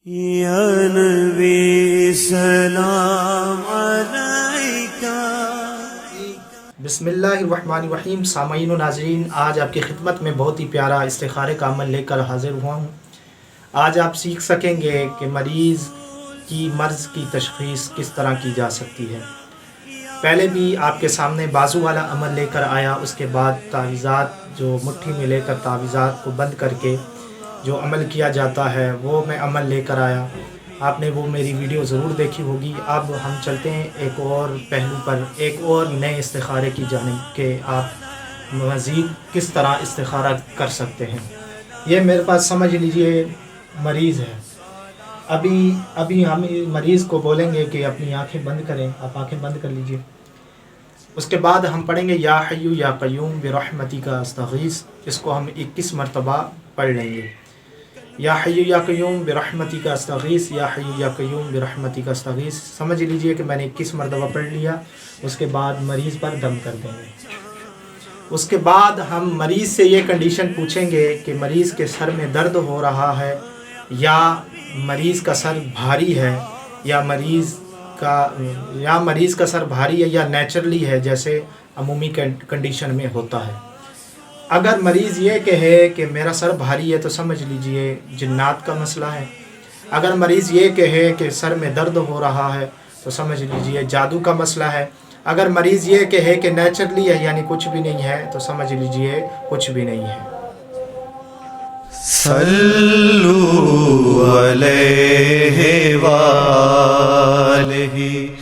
یا نبی سلام علیکہ۔ بسم اللہ الرحمن الرحیم۔ سامعین و ناظرین، آج آپ کی خدمت میں بہت ہی پیارا استخارے کا عمل لے کر حاضر ہوا ہوں۔ آج آپ سیکھ سکیں گے کہ مریض کی مرض کی تشخیص کس طرح کی جا سکتی ہے۔ پہلے بھی آپ کے سامنے بازو والا عمل لے کر آیا، اس کے بعد تعویذات جو مٹھی میں لے کر تعویذات کو بند کر کے جو عمل کیا جاتا ہے وہ میں عمل لے کر آیا۔ آپ نے وہ میری ویڈیو ضرور دیکھی ہوگی۔ اب ہم چلتے ہیں ایک اور پہلو پر، ایک اور نئے استخارے کی جانب کہ آپ مزید کس طرح استخارہ کر سکتے ہیں۔ یہ میرے پاس سمجھ لیجئے مریض ہے۔ ابھی ہم مریض کو بولیں گے کہ اپنی آنکھیں بند کریں۔ آپ آنکھیں بند کر لیجئے۔ اس کے بعد ہم پڑھیں گے یا حی یا قیوم برحمتک استغیث۔ اس کو ہم 21 مرتبہ پڑھ لیں گے۔ یا حی یا قیوم برحمتک استغیث، یا حی یا قیوم برحمتک استغیث۔ سمجھ لیجئے کہ میں نے 21 مرتبہ پڑھ لیا۔ اس کے بعد مریض پر دم کر دیں گے۔ اس کے بعد ہم مریض سے یہ کنڈیشن پوچھیں گے کہ مریض کے سر میں درد ہو رہا ہے، یا مریض کا سر بھاری ہے، یا مریض کا سر بھاری ہے یا نیچرلی ہے جیسے عمومی کنڈیشن میں ہوتا ہے۔ اگر مریض یہ کہے کہ میرا سر بھاری ہے تو سمجھ لیجئے جنات کا مسئلہ ہے۔ اگر مریض یہ کہے کہ سر میں درد ہو رہا ہے تو سمجھ لیجئے جادو کا مسئلہ ہے۔ اگر مریض یہ کہے کہ نیچرلی ہے یعنی کچھ بھی نہیں ہے تو سمجھ لیجئے کچھ بھی نہیں ہے۔ صلو علیہ وآلہ